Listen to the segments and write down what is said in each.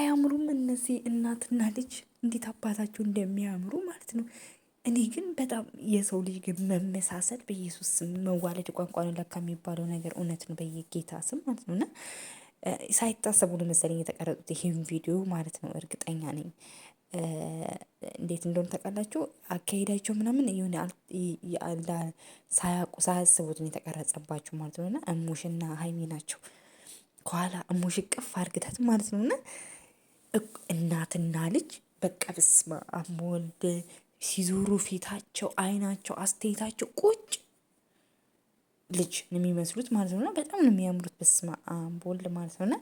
አያምሩም እነዚህ እናትና ልጅ እንዴት አባታቸው እንደሚያምሩ ማለት ነው። እኔ ግን በጣም የሰው ልጅ ግን መመሳሰል በኢየሱስ ስም መዋለድ ቋንቋ ነው ለካ የሚባለው ነገር እውነት ነው በየጌታ ስም ማለት ነው። እና ሳይታሰቡ ነው መሰለኝ የተቀረጡት ይሄን ቪዲዮ ማለት ነው እርግጠኛ ነኝ። እንዴት እንደሆነ ታውቃላችሁ? አካሄዳቸው ምናምን የሆነ ሳያውቁ ሳያስቡት ነው የተቀረጸባቸው ማለት ነው። እና እሙሽና ሀይሚ ናቸው ከኋላ እሙሽ እቅፍ አርግታት ማለት ነው። እና እናትና ልጅ በቃ በስመአብ ወልድ ሲዞሩ ፊታቸው አይናቸው አስተያየታቸው ቁጭ ልጅ ነው የሚመስሉት ማለት ነው። እና በጣም ነው የሚያምሩት በስመአብ ወልድ ማለት ነው። እና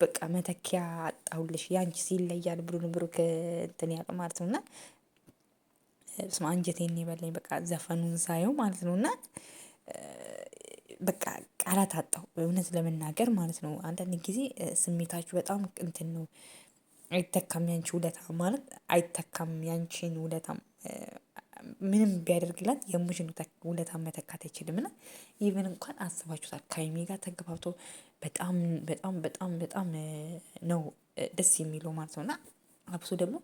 በቃ መተኪያ አጣሁልሽ ያንቺ ይለያል ብሎ ብሩክ እንትን ያለው ማለት ነው። እና በስመ አብ አንጀቴን የበላኝ በቃ ዘፈኑን ሳየው ማለት ነው። እና በቃ ቃላት አጣሁ እውነት ለመናገር ማለት ነው። አንዳንድ ጊዜ ስሜታችሁ በጣም እንትን ነው። አይተካም ያንቺ ውለታ ማለት አይተካም ያንቺን ውለታም ምንም ቢያደርግላት የሙሽን ውለታ መተካት አይችልም። እና ኢቭን እንኳን አስባችሁታል ከሀይሚ ጋር ተግባብቶ በጣም በጣም በጣም በጣም ነው ደስ የሚለው ማለት ነው። እና አብሶ ደግሞ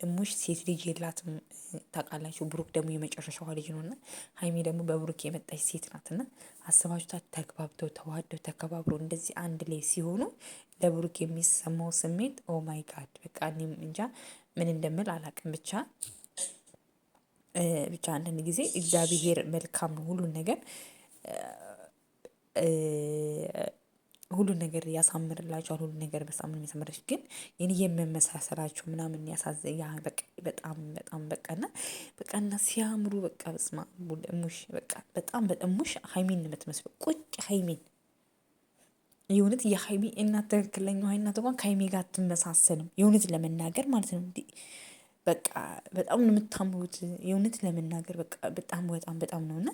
እሙሽ ሴት ልጅ የላትም ታውቃላችሁ። ብሩክ ደግሞ የመጨረሻዋ ልጅ ነው። እና ሀይሚ ደግሞ በብሩክ የመጣች ሴት ናት። እና አስባችሁታል ተግባብተው ተዋደው ተከባብረው እንደዚህ አንድ ላይ ሲሆኑ ለብሩክ የሚሰማው ስሜት ኦ ማይ ጋድ በቃ እኔም እንጃ ምን እንደምል አላውቅም። ብቻ አንዳንድ ጊዜ እግዚአብሔር መልካም ነው። ሁሉን ነገር ያሳምርላችኋል። ሁሉን ነገር በጣም ነው የሚያሳምርላችሁ። ግን የኔ የመመሳሰላችሁ ምናምን ያ በቃ በጣም በጣም በቃ እና በቃ እና ሲያምሩ በቃ በስመአብ እሙሽ በቃ በጣም እሙሽ ሀይሚን ነው የምትመስለው ቁጭ ሀይሚን የእውነት የሀይሚ እናት ትክክለኛዋ እናት እንኳን ከሀይሚ ጋር አትመሳሰልም የእውነት ለመናገር ማለት ነው። በቃ በጣም ነው የምታምሩት የእውነት ለመናገር በቃ በጣም በጣም በጣም ነው። እና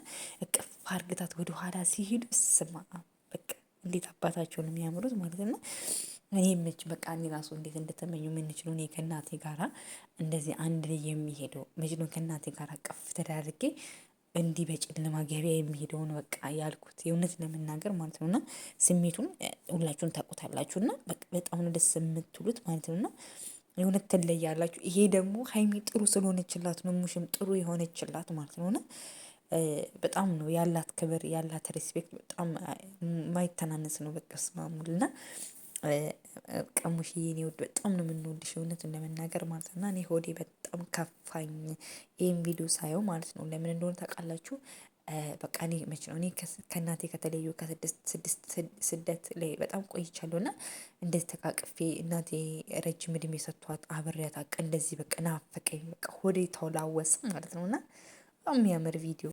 እቅፍ አርግታት ወደ ኋላ ሲሄዱ በስመአብ በቃ እንዴት አባታቸው ነው የሚያምሩት ማለት ነው። እኔ መች በቃ እኔ ራሱ እንዴት እንደተመኙ የምንችለው እኔ ከእናቴ ጋራ እንደዚህ አንድ ላይ የሚሄደው መች ነው ከእናቴ ጋራ እቅፍ ተደራርጌ እንዲህ በጨለማ ገበያ የሚሄደውን በቃ ያልኩት የእውነት ለመናገር ማለት ነው። እና ስሜቱን ሁላችሁም ታውቁታላችሁ። እና በጣም ነው ደስ የምትሉት ማለት ነው። እና የእውነት ትለያላችሁ። ይሄ ደግሞ ሀይሚ ጥሩ ስለሆነችላት ነው ሙሽም ጥሩ የሆነችላት ማለት ነው። እና በጣም ነው ያላት ክብር ያላት ሬስፔክት በጣም ማይተናነስ ነው። በቃ ስማሙል እና ቀሙሽዬ እኔ ውድ በጣም ነው የምንወድሽ እውነት ለመናገር ማለት ነው። እና እኔ ሆዴ በጣም ከፋኝ ይሄን ቪዲዮ ሳየው ማለት ነው። ለምን እንደሆነ ታውቃላችሁ? በቃ እኔ መች ነው እኔ ከእናቴ ከተለዩ ከስድስት ስደት ላይ በጣም ቆይቻለሁ። እና እንደዚህ ተቃቅፌ እናቴ ረጅም እድሜ ሰጥቷት አብሬያት እንደዚህ በቃ ናፈቀኝ በቃ ሆዴ ተላወሰ ማለት ነው። እና በጣም የሚያምር ቪዲዮ